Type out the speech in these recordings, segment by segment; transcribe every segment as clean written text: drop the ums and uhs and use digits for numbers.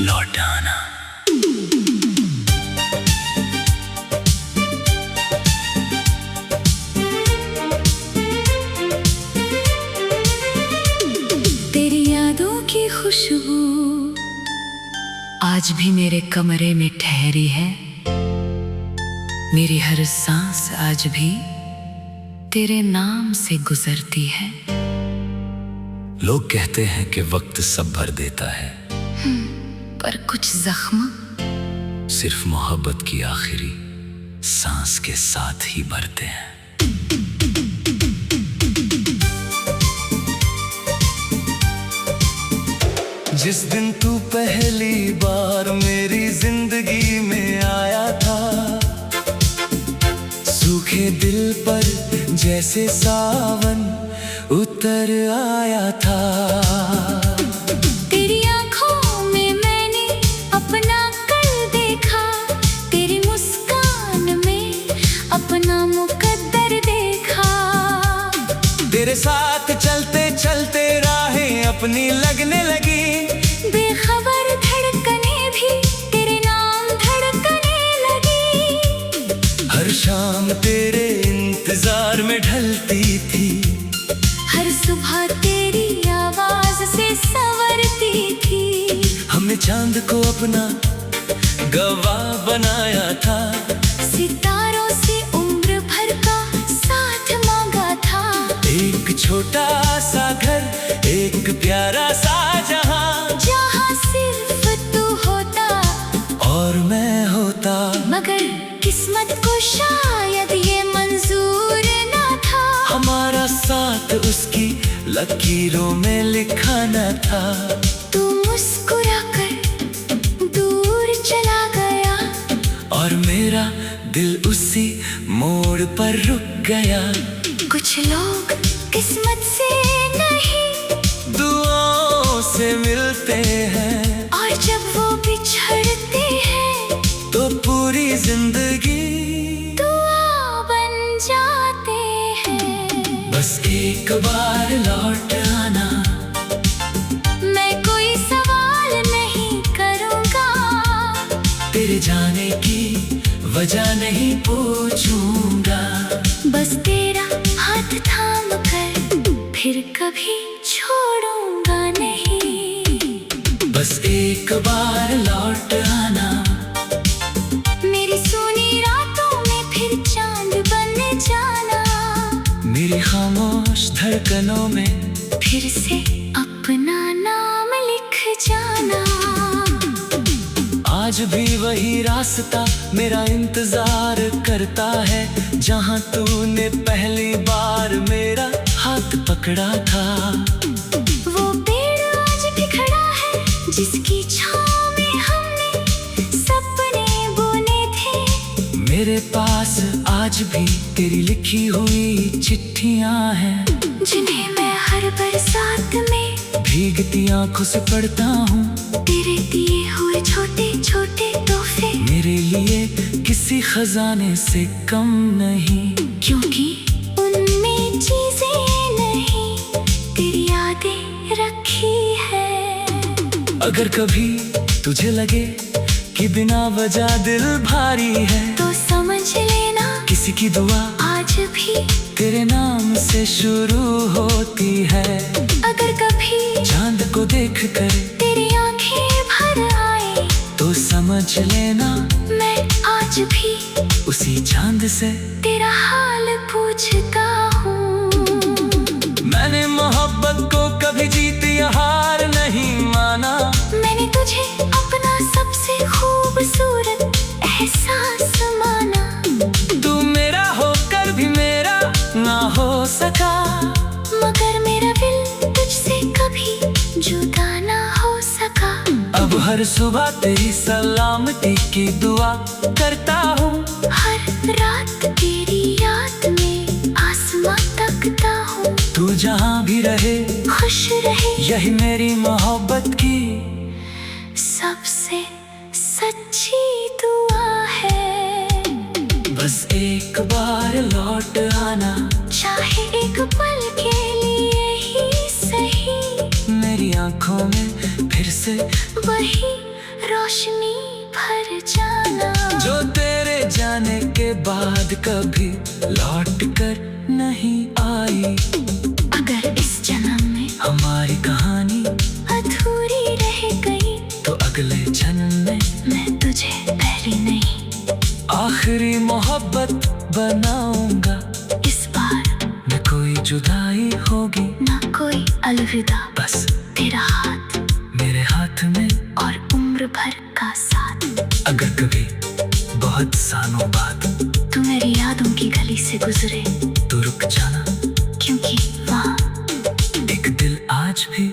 लौट आना। तेरी यादों की खुशबू आज भी मेरे कमरे में ठहरी है। मेरी हर सांस आज भी तेरे नाम से गुजरती है। लोग कहते हैं कि वक्त सब भर देता है, पर कुछ जख्म सिर्फ मोहब्बत की आखिरी सांस के साथ ही भरते हैं। जिस दिन तू पहली बार मेरी जिंदगी में आया था, सूखे दिल पर जैसे सावन उतर आया था। तेरी आंखों में मैंने अपना कल देखा, तेरी मुस्कान में अपना मुकद्दर देखा। तेरे साथ चलते चलते राहें अपनी लगने लगी, बेखबर धड़कने भी तेरे नाम धड़कने लगी। हर शाम तेरे इंतजार में ढलती थी, हर सुबह तेरी आवाज से संवरती थी। हमने चांद को अपना गवाह बनाया था, सितारों से उम्र भर का साथ मांगा था। एक छोटा सा घर, एक प्यारा सा जहां, जहां सिर्फ तू होता और मैं होता। मगर किस्मत को शायद ये मंजूर ना था, हमारा साथ उसकी लकीरों में लिखा न था। तू मुस्कुरा कर दूर चला गया, और मेरा दिल उसी मोड़ पर रुक गया। कुछ लोग किस्मत से नहीं दुआओं से मिलते हैं, और जब वो बिछड़ते हैं तो पूरी जिंदगी दुआ बन जाते हैं। बस एक बार लौट आना। मैं कोई सवाल नहीं करूँगा, तेरे जाने की वजह नहीं पूछूंगा। बस तेरा हाथ थाम कर फिर कभी छोड़ूंगा नहीं। बस एक बार लौट आना। मेरी सोनी रातों में फिर चांद बन जाना, मेरी खामोश धड़कनों में फिर से अपना नाम लिख जाना। आज भी वही रास्ता मेरा इंतजार करता है, जहां तूने पहली बार मेरा हाथ पकड़ा था। वो पेड़ आज भी खड़ा है जिसकी छांव में हमने सपने बुने थे। मेरे पास आज भी तेरी लिखी हुई चिट्ठियां हैं, जिन्हें मैं हर बरसात में भीगती आंखों से पढ़ता हूँ। तेरे दिए हुए छोटे छोटे तोहफे मेरे लिए किसी खजाने से कम नहीं, क्योंकि उनमें चीजें नहीं तेरी यादें रखी है। अगर कभी तुझे लगे कि बिना वजह दिल भारी है, तो समझ लेना किसी की दुआ आज भी तेरे नाम से शुरू होती है। अगर कभी चांद को देख कर तेरी आंखें भर आए, तो समझ लेना मैं आज भी उसी चांद से तेरा हाल पूछता हूँ। मैंने मोहब्बत को कभी जीत या हार नहीं माना, मैंने तुझे अपना सबसे खूबसूरत एहसास माना। तू मेरा होकर भी मेरा ना हो सका, मगर मेरा दिल तुझसे कभी जुदा ना हो सका। अब हर सुबह तेरी सलामती की दुआ करता हूँ। हर रात तेरी याद में आसमां तकता हूँ। तू जहाँ भी रहे खुश रहे, यही मेरी मोहब्बत की सबसे सच्ची दुआ है। बस एक बार लौट आना, चाहे एक पल के लिए ही सही। मेरी आंखों में फिर से वही रोशनी भर जाना, जो तेरे जाने के बाद कभी लौट कर नहीं आई। अगर इस जन्म में हमारी कहानी अधूरी रह गई, तो अगले जन्म में मैं तुझे पहली नहीं, आखिरी मोहब्बत बनाऊंगा। इस बार न कोई जुदाई होगी, ना कोई अलविदा, बस तेरा हाथ मेरे हाथ में। और उम्र भर का साथ। अगर कभी बहुत सालों बाद तू मेरी यादों की गली से गुजरे, तो रुक जाना, क्योंकि वहाँ एक दिल आज भी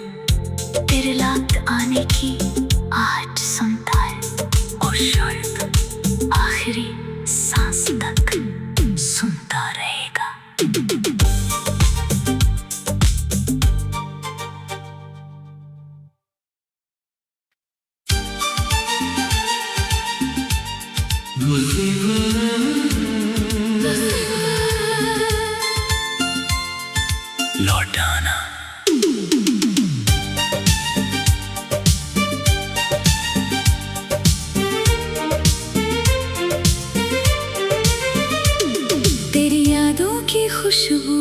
तेरे लौट आने की आहट सुनता है, और शायद आखिरी सांस तक सुनता रहेगा। लौट आना। तेरी यादों की खुशबू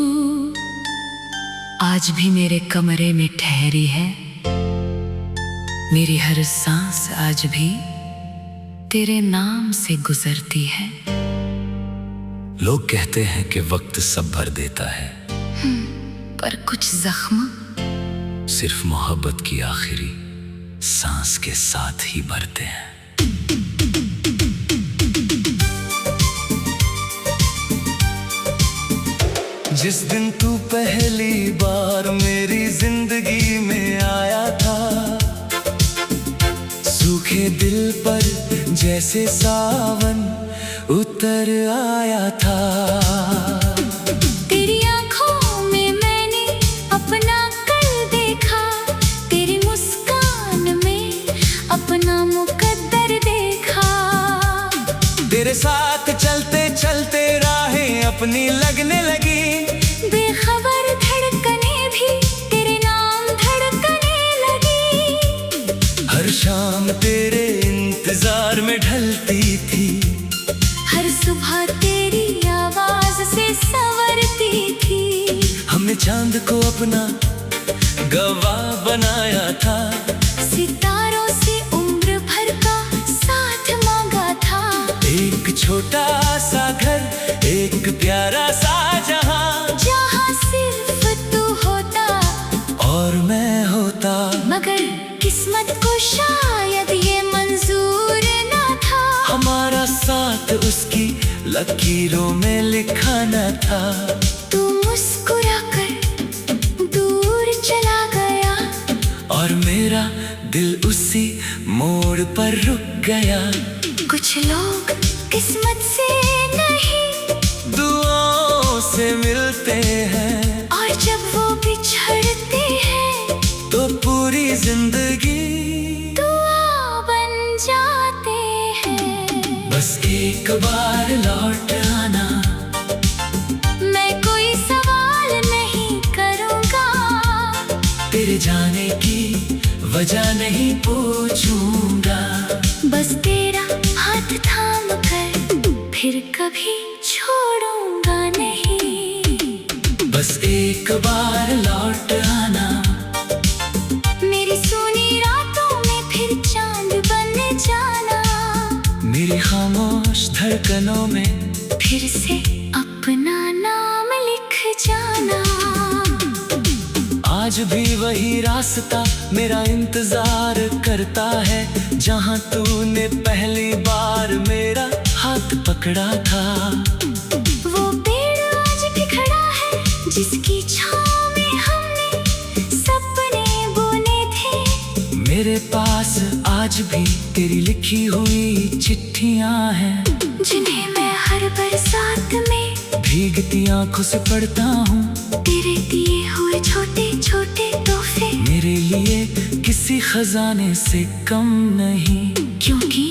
आज भी मेरे कमरे में ठहरी है, मेरी हर सांस आज भी तेरे नाम से गुजरती है। लोग कहते हैं कि वक्त सब भर देता है, पर कुछ जख्म सिर्फ मोहब्बत की आखिरी सांस के साथ ही भरते हैं। जिस दिन तू पहली बार मेरी जिंदगी में आया था, सूखे दिल पर जैसे सावन उतर आया था। तेरी आंखों में मैंने अपना कल देखा, तेरी मुस्कान में अपना मुकद्दर देखा। तेरे साथ चलते चलते राहें अपनी लगने लगी, बेखबर धड़कने भी तेरे नाम धड़कने लगी। हर शाम तेरे इंतजार में ढलती थी, हर सुबह तेरी आवाज से संवरती थी। हमने चांद को अपना गवाह बनाया था, सितारों से उम्र भर का साथ मांगा था। एक छोटा सा घर, एक प्यारा सा जहां, जहां सिर्फ तू होता और मैं होता। मगर किस्मत को शायद ये मंजूर ना था, हमारा साथ उसकी लकीरों में लिखा न था। तू मुस्कुराकर दूर चला गया, और मेरा दिल उसी मोड़ पर रुक गया। कुछ लोग किस्मत से नहीं दुआओं से मिलते हैं, और जब वो बिछड़ते हैं तो पूरी जिंदगी दुआ बन जाते हैं। बस एक बार लौट आना, मैं कोई सवाल नहीं करूँगा, तेरे जाने की वजह नहीं पूछूंगा। बस तेरा हाथ थाम कर फिर कभी छोड़ूंगा नहीं। बस एक बार लौट आना, मेरी सोनी रातों में फिर चांद बन जाना, मेरी खामोश धड़कनों में फिर से अपना नाम लिख जाना। आज भी वही रास्ता मेरा इंतजार करता है, जहां तूने पहली बार मेरा हाथ पकड़ा था। वो पेड़ आज भी खड़ा है, जिसकी छांव में हमने सपने बुने थे। मेरे पास आज भी तेरी लिखी हुई चिट्ठियां हैं, जिन्हें मैं हर बरसात में भीगती आंखों से पढ़ता हूँ। तेरे दिए हुए छोटे छोटे तोहफे मेरे लिए किसी खजाने से कम नहीं, क्योंकि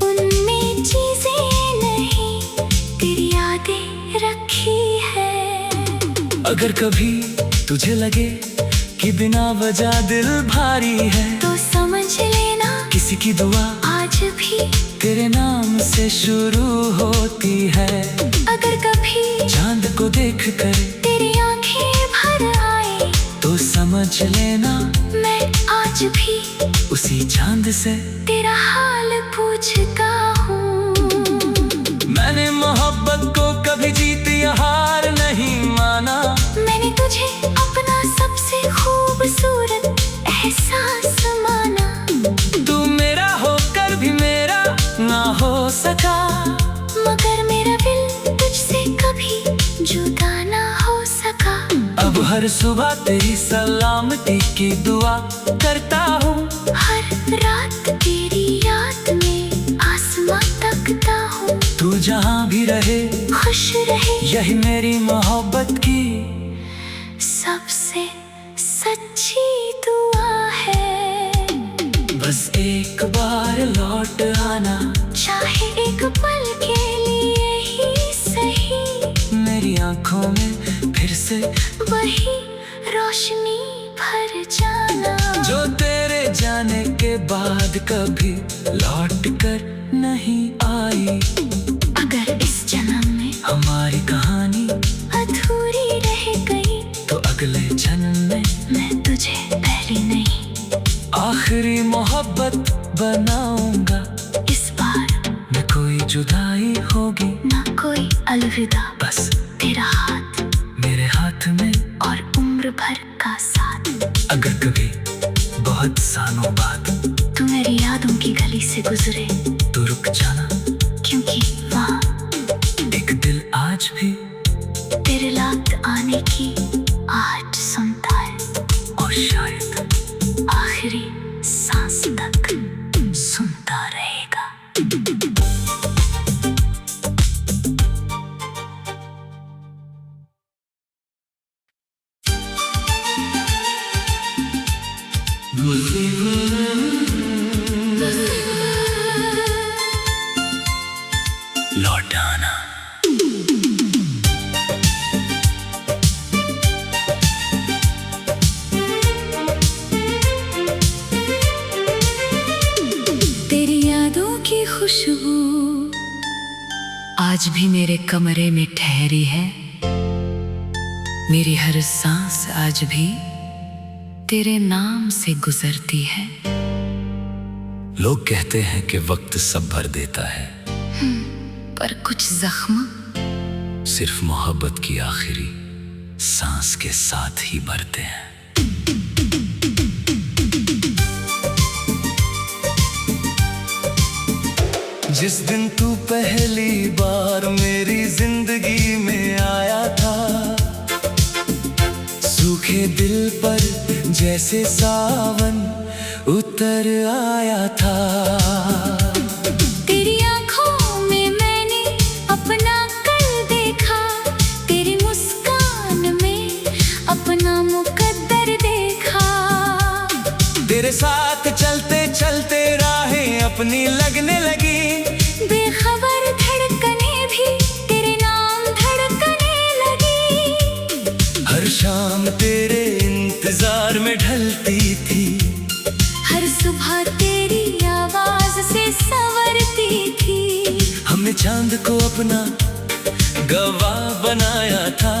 उनमें चीजें नहीं, तेरी याद रखी है। अगर कभी तुझे लगे कि बिना वजह दिल भारी है, तो समझ लेना किसी की दुआ आज भी तेरे नाम से शुरू होती है। अगर कभी चांद को देख कर तेरी आंखें भर आए, तो समझ लेना मैं आज भी उसी चांद से तेरा हाल पूछता हूँ। मैंने मोहब्बत को कभी जीत या हार नहीं माना। मैंने तुझे अपना सबसे खूबसूरत एहसास माना। तू मेरा होकर भी मेरा ना हो सका, मगर मेरा दिल तुझसे कभी जुदा ना हो सका। अब हर सुबह तेरी सलामती की दुआ करता हूँ। हर रात तेरी याद में आसमां तकता हूँ। तू जहाँ भी रहे खुश रहे, यही मेरी मोहब्बत की सबसे सच्ची दुआ है। बस एक बार लौट आना, चाहे एक पल के लिए ही सही। मेरी आंखों में फिर से वही रोशनी भर जाना, जो तेरे जाने के बाद कभी लौट कर नहीं आई। अगर इस जन्म में हमारी कहानी अधूरी रह गई, तो अगले जन्म में मैं तुझे पहले नहीं आखिरी मोहब्बत बनाऊंगा। इस बार न कोई जुदाई होगी, ना कोई अलविदा, बस तेरा हाथ मेरे हाथ में। और उम्र भर का साथ। अगर कभी बहुत सालों बाद तू मेरी यादों की गली से गुजरे, तो रुक जाना, क्योंकि वहाँ एक दिल आज भी तेरे लौट आने की आहट सुनता है, और शायद आखिरी सांस तक सुनता रहेगा। लौट आना। तेरी यादों की खुशबू आज भी मेरे कमरे में ठहरी है। मेरी हर सांस आज भी तेरे नाम से गुजरती है। लोग कहते हैं कि वक्त सब भर देता है, पर कुछ जख्म सिर्फ मोहब्बत की आखिरी सांस के साथ ही भरते हैं। जिस दिन तू पहली बार मेरी जिंदगी में आया था, सूखे दिल पर जैसे सावन उतर आया था। तेरी आंखों में मैंने अपना कल देखा, तेरी मुस्कान में अपना मुकद्दर देखा। तेरे साथ चलते चलते राहें अपनी लगने लगी, बेखबर धड़कने भी तेरे नाम धड़कने लगी। हर शाम तेरे इंतजार में ढलती थी, हर सुबह तेरी आवाज से संवरती थी। हमने चांद को अपना गवाह बनाया था,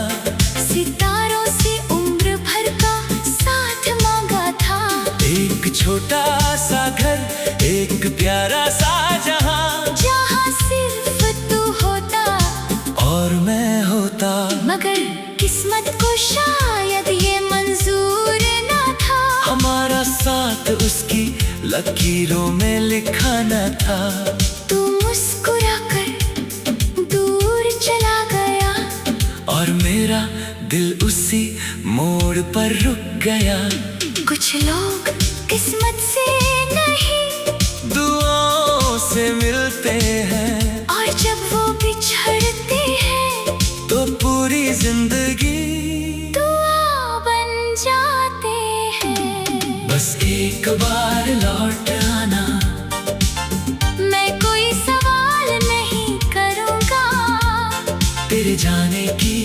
सितारों से उम्र भर का साथ मांगा था। एक छोटा सा घर, एक प्यारा सा जहां, जहां सिर्फ तू होता और मैं होता। मगर किस्मत को शायद ये मंजूर ना था, हमारा साथ उसकी लकीरों में लिखा न था। तू मुस्कुरा कर दूर चला गया, और मेरा दिल उसी मोड़ पर रुक गया। कुछ लोग किस्मत से नहीं दुआओं से मिलते हैं, और जब वो बिछड़ते हैं तो पूरी जिंदगी दुआ बन जाते हैं। बस एक बार लौट आना। मैं कोई सवाल नहीं करूँगा, तेरे जाने की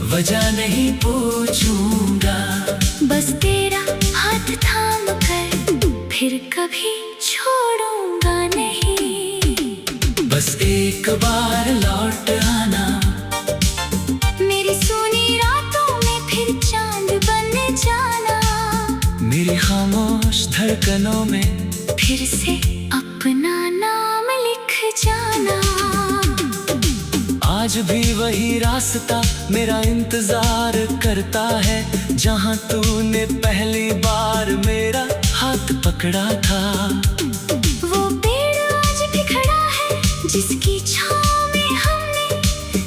वजह नहीं पूछूंगा। बस तेरा हाथ थाम कर फिर कभी छोड़ूंगा नहीं। बस एक बार लौट आना, मेरी सोनी रातों में फिर चांद बन जाना। मेरी खामोश धड़कनों में फिर से अपना नाम लिख जाना। आज भी वही रास्ता मेरा इंतजार करता है, जहाँ तूने पहली बार मेरा हाथ पकड़ा था। वो पेड़ आज भी खड़ा है जिसकी छाँव में हमने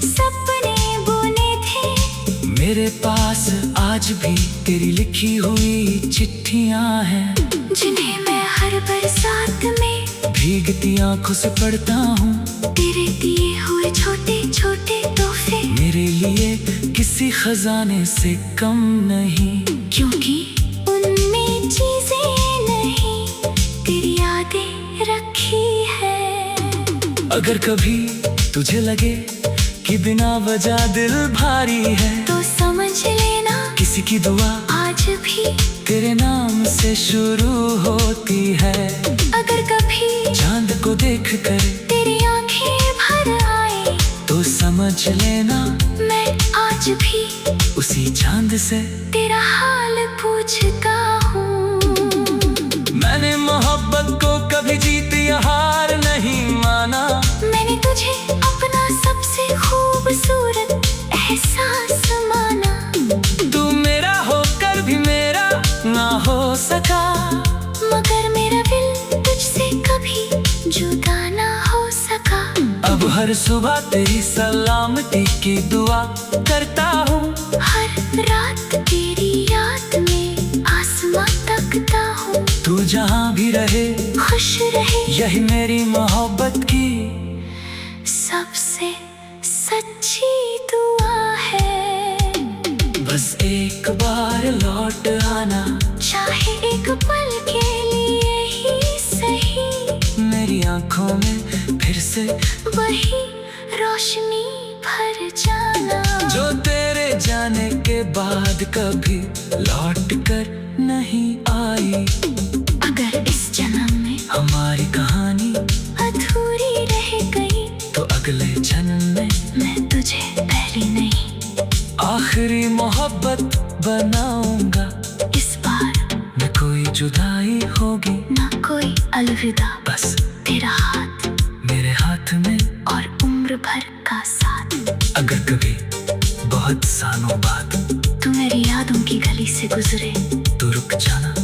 सपने बुने थे। मेरे पास आज भी तेरी लिखी हुई चिट्ठियाँ हैं, जिन्हें मैं हर बरसात में भीगती आंखों से पढ़ता हूँ। तेरे दिए हुए छोटे छोटे तोहफे मेरे लिए किसी खजाने से कम नहीं, क्योंकि उनमें चीजें नहीं तेरी यादें रखी है। अगर कभी तुझे लगे कि बिना वजह दिल भारी है, तो समझ लेना किसी की दुआ आज भी तेरे नाम से शुरू होती है। अगर कभी चांद को देख कर तेरी आंखें भर आए, तो समझ लेना मैं आज भी उसी चांद से तेरा हाल पूछता हूँ। मैंने मोहब्बत को कभी जीत या हार नहीं माना। मैंने तुझे अपना सबसे खूबसूरत एहसास माना। तू मेरा होकर भी मेरा ना हो सका, मगर मेरा दिल तुझसे कभी जुदा ना हो सका। अब हर सुबह तेरी सलामती की दुआ करता हूँ। हर रात तेरी याद में आसमां तकता हूँ। तू जहाँ भी रहे खुश रहे, यही मेरी मोहब्बत की सबसे सच्ची दुआ है। बस एक बार लौट आना, चाहे एक पल के लिए ही सही। मेरी आंखों में फिर से वही रोशनी भर जाना, जो तेरे जाने के बाद कभी लौट कर नहीं आई। अगर इस जन्म में हमारी कहानी अधूरी रह गई, तो अगले जन्म में मैं तुझे पहली नहीं आखिरी मोहब्बत बनाऊंगा। इस बार न कोई जुदाई होगी, ना कोई अलविदा, बस तेरा हाथ मेरे हाथ में। और उम्र भर का साथ। अगर कभी बहुत सालों बाद तू मेरी यादों की गली से गुजरे, तो रुक जाना,